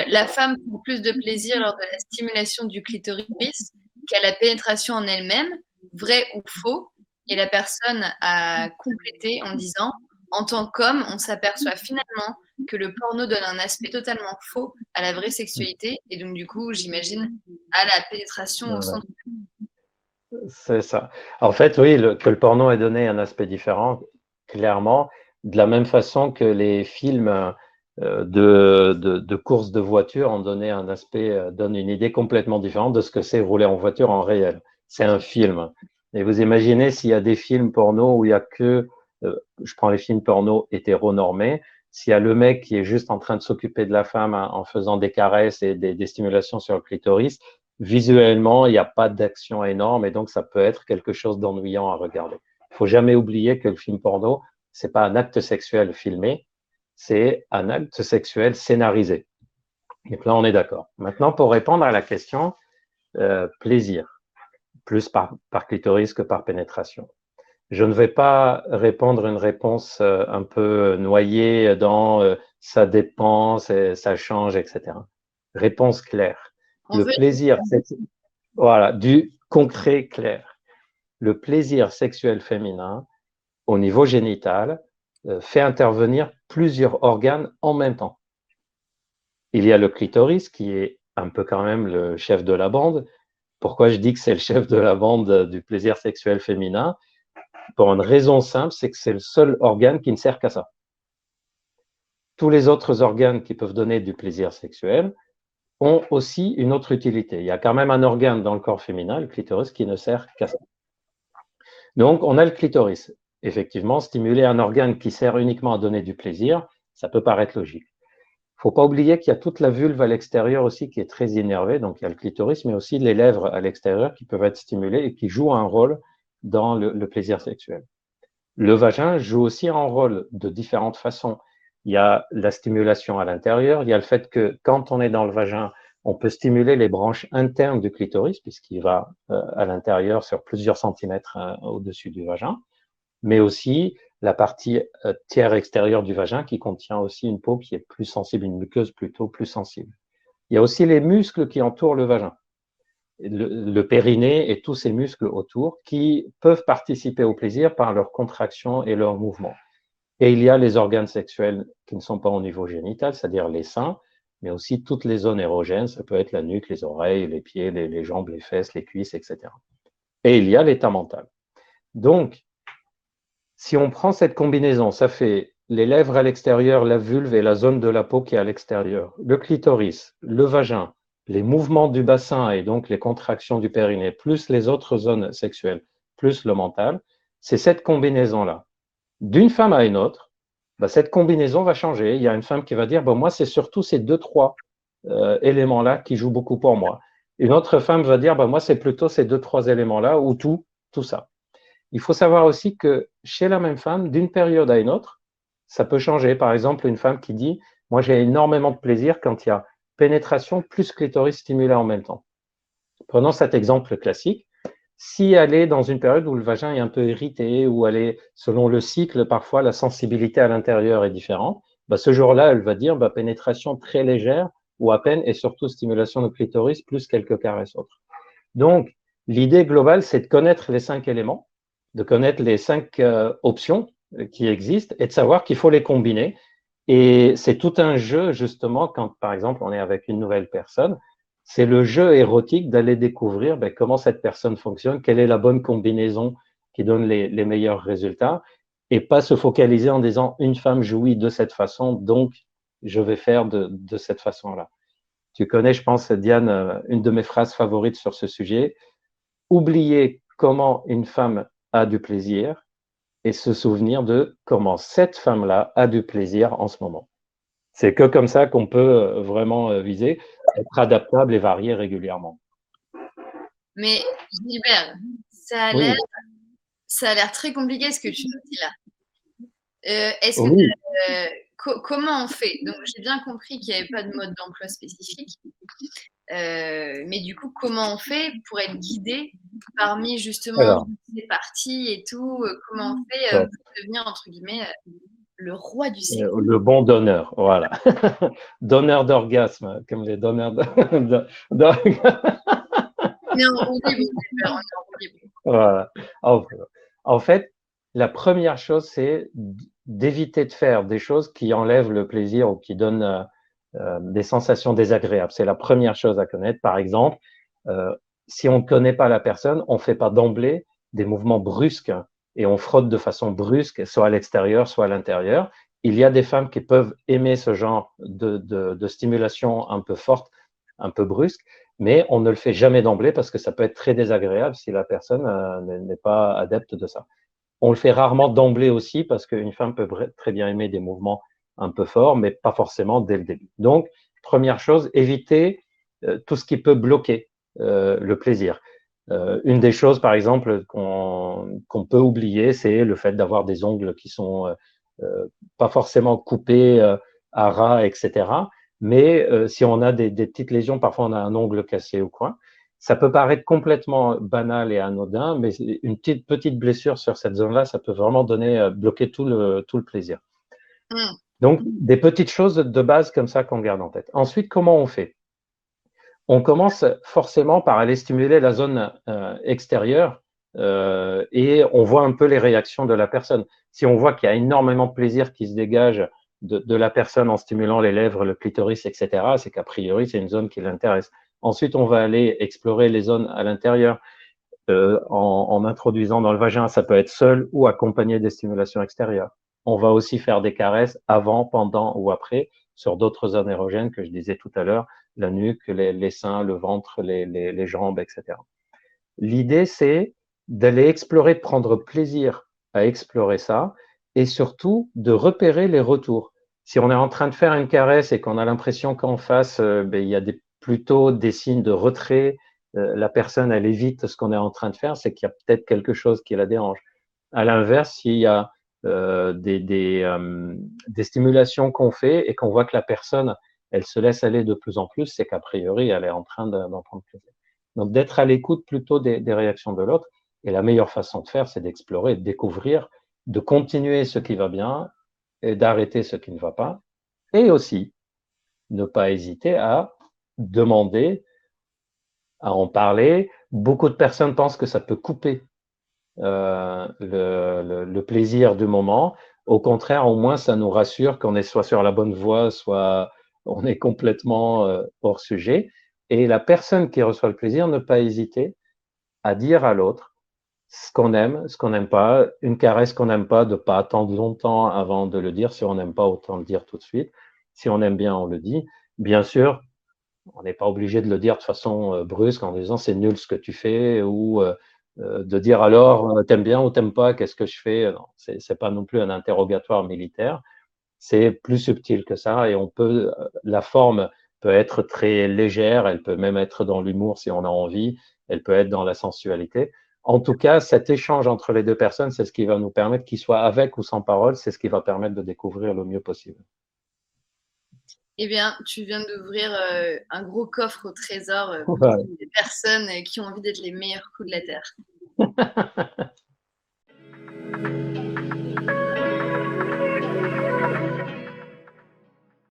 La femme prend plus de plaisir lors de la stimulation du clitoris qu'à la pénétration en elle-même, vrai ou faux? Et la personne a complété en disant, en tant qu'homme, on s'aperçoit finalement que le porno donne un aspect totalement faux à la vraie sexualité, et donc du coup, j'imagine, à la pénétration au Ouais, centre. c'est ça. En fait, oui, que le porno ait donné un aspect différent, clairement, de la même façon que les films de courses de voiture ont donné un aspect, donnent une idée complètement différente de ce que c'est rouler en voiture en réel. C'est un film. Et vous imaginez s'il y a des films porno où il y a que, je prends les films porno hétéronormés, s'il y a le mec qui est juste en train de s'occuper de la femme en faisant des caresses et des stimulations sur le clitoris, visuellement, il n'y a pas d'action énorme et donc ça peut être quelque chose d'ennuyant à regarder. Il faut jamais oublier que le film porno, c'est pas un acte sexuel filmé, c'est un acte sexuel scénarisé. Donc là, on est d'accord. Maintenant, pour répondre à la question, plaisir, plus par clitoris que par pénétration. Je ne vais pas répondre une réponse un peu noyée dans ça dépend, ça change, etc. Réponse claire. On Le veut plaisir, c'est voilà, du concret clair. Le plaisir sexuel féminin au niveau génital fait intervenir plusieurs organes en même temps. Il y a le clitoris qui est un peu quand même le chef de la bande. Pourquoi je dis que c'est le chef de la bande du plaisir sexuel féminin? Pour une raison simple, c'est que c'est le seul organe qui ne sert qu'à ça. Tous les autres organes qui peuvent donner du plaisir sexuel ont aussi une autre utilité. Il y a quand même un organe dans le corps féminin, le clitoris, qui ne sert qu'à ça. Donc, on a le clitoris. Effectivement, stimuler un organe qui sert uniquement à donner du plaisir, ça peut paraître logique. Il ne faut pas oublier qu'il y a toute la vulve à l'extérieur aussi qui est très innervée. Donc, il y a le clitoris, mais aussi les lèvres à l'extérieur qui peuvent être stimulées et qui jouent un rôle dans le plaisir sexuel. Le vagin joue aussi un rôle de différentes façons. Il y a la stimulation à l'intérieur, il y a le fait que quand on est dans le vagin, on peut stimuler les branches internes du clitoris, puisqu'il va à l'intérieur sur plusieurs centimètres au-dessus du vagin, mais aussi la partie tiers extérieure du vagin qui contient aussi une peau qui est plus sensible, une muqueuse plutôt plus sensible. Il y a aussi les muscles qui entourent le vagin, le périnée et tous ces muscles autour qui peuvent participer au plaisir par leur contraction et leur mouvement. Et il y a les organes sexuels qui ne sont pas au niveau génital, c'est-à-dire les seins, mais aussi toutes les zones érogènes, ça peut être la nuque, les oreilles, les pieds, les jambes, les fesses, les cuisses, etc. Et il y a l'état mental. Donc, si on prend cette combinaison, ça fait les lèvres à l'extérieur, la vulve et la zone de la peau qui est à l'extérieur, le clitoris, le vagin, les mouvements du bassin et donc les contractions du périnée, plus les autres zones sexuelles, plus le mental, c'est cette combinaison-là. D'une femme à une autre, bah, cette combinaison va changer. Il y a une femme qui va dire, bon, moi, c'est surtout ces deux, trois éléments-là qui jouent beaucoup pour moi. Une autre femme va dire, bah, moi, c'est plutôt ces deux, trois éléments-là ou tout ça. Il faut savoir aussi que chez la même femme, d'une période à une autre, ça peut changer. Par exemple, une femme qui dit, moi, j'ai énormément de plaisir quand il y a pénétration plus clitoris stimulé en même temps. Prenons cet exemple classique. Si elle est dans une période où le vagin est un peu irrité, où elle est, selon le cycle, parfois la sensibilité à l'intérieur est différente, bah, ce jour-là, elle va dire bah, pénétration très légère ou à peine et surtout stimulation de clitoris plus quelques caresses autres. Donc, l'idée globale, c'est de connaître les 5 éléments, de connaître les 5 options qui existent et de savoir qu'il faut les combiner. Et c'est tout un jeu, justement, quand, par exemple, on est avec une nouvelle personne, c'est le jeu érotique d'aller découvrir ben, comment cette personne fonctionne, quelle est la bonne combinaison qui donne les meilleurs résultats, et pas se focaliser en disant une femme jouit de cette façon, donc je vais faire de cette façon-là. Tu connais, je pense, Diane, une de mes phrases favorites sur ce sujet. Oublier comment une femme a du plaisir et se souvenir de comment cette femme-là a du plaisir en ce moment. C'est que comme ça qu'on peut vraiment viser, être adaptable et varier régulièrement. Mais Gilbert, ça a l'air, Oui, ça a l'air très compliqué ce que tu nous dis là. Est-ce que oui. comment on fait? Donc j'ai bien compris qu'il n'y avait pas de mode d'emploi spécifique. Mais du coup, comment on fait pour être guidé parmi justement Alors, toutes ces parties et tout? Comment on fait top. pour devenir entre guillemets le roi du sexe. Le bon donneur, voilà. Donneur d'orgasme, comme les donneurs d'orgasme. On est en roue libre, on est en roue libre. Voilà. En fait, la première chose, c'est d'éviter de faire des choses qui enlèvent le plaisir ou qui donnent des sensations désagréables. C'est la première chose à connaître. Par exemple, si on ne connaît pas la personne, on ne fait pas d'emblée des mouvements brusques et on frotte de façon brusque, soit à l'extérieur, soit à l'intérieur. Il y a des femmes qui peuvent aimer ce genre de stimulation un peu forte, un peu brusque, mais on ne le fait jamais d'emblée parce que ça peut être très désagréable si la personne n'est pas adepte de ça. On le fait rarement d'emblée aussi parce qu'une femme peut très bien aimer des mouvements un peu forts, mais pas forcément dès le début. Donc, première chose, éviter tout ce qui peut bloquer le plaisir. Une des choses, par exemple, qu'on peut oublier, c'est le fait d'avoir des ongles qui sont pas forcément coupés à ras, etc. Mais si on a des petites lésions, parfois on a un ongle cassé au coin, ça peut paraître complètement banal et anodin, mais une petite blessure sur cette zone-là, ça peut vraiment bloquer tout le plaisir. Donc, des petites choses de base comme ça qu'on garde en tête. Ensuite, comment on fait? On commence forcément par aller stimuler la zone extérieure et on voit un peu les réactions de la personne. Si on voit qu'il y a énormément de plaisir qui se dégage de la personne en stimulant les lèvres, le clitoris, etc., c'est qu'a priori, c'est une zone qui l'intéresse. Ensuite, on va aller explorer les zones à l'intérieur en introduisant dans le vagin. Ça peut être seul ou accompagné des stimulations extérieures. On va aussi faire des caresses avant, pendant ou après sur d'autres zones érogènes que je disais tout à l'heure, la nuque, les seins, le ventre, les jambes, etc. L'idée, c'est d'aller explorer, de prendre plaisir à explorer ça et surtout de repérer les retours. Si on est en train de faire une caresse et qu'on a l'impression qu'en face, il y a plutôt des signes de retrait, la personne, elle évite ce qu'on est en train de faire, c'est qu'il y a peut-être quelque chose qui la dérange. À l'inverse, s'il y a des stimulations qu'on fait et qu'on voit que la personne, elle se laisse aller de plus en plus, c'est qu'a priori, elle est en train d'en prendre plaisir. Donc, d'être à l'écoute plutôt des réactions de l'autre. Et la meilleure façon de faire, c'est d'explorer, de découvrir, de continuer ce qui va bien et d'arrêter ce qui ne va pas. Et aussi, ne pas hésiter à demander, à en parler. Beaucoup de personnes pensent que ça peut couper le plaisir du moment. Au contraire, au moins, ça nous rassure qu'on est soit sur la bonne voie, soit on est complètement hors sujet. Et la personne qui reçoit le plaisir, ne pas hésiter à dire à l'autre ce qu'on n'aime pas, une caresse qu'on n'aime pas, de ne pas attendre longtemps avant de le dire. Si on n'aime pas, autant le dire tout de suite. Si on aime bien, on le dit. Bien sûr, on n'est pas obligé de le dire de façon brusque en disant c'est nul ce que tu fais ou de dire alors t'aimes bien ou t'aimes pas, qu'est-ce que je fais. Non, c'est pas non plus un interrogatoire militaire. C'est plus subtil que ça et la forme peut être très légère, elle peut même être dans l'humour si on a envie, elle peut être dans la sensualité. En tout cas, cet échange entre les deux personnes, c'est ce qui va nous permettre, qu'ils soient avec ou sans parole, c'est ce qui va permettre de découvrir le mieux possible. Eh bien, tu viens d'ouvrir un gros coffre au trésor pour Ouais. des personnes qui ont envie d'être les meilleurs coups de la Terre.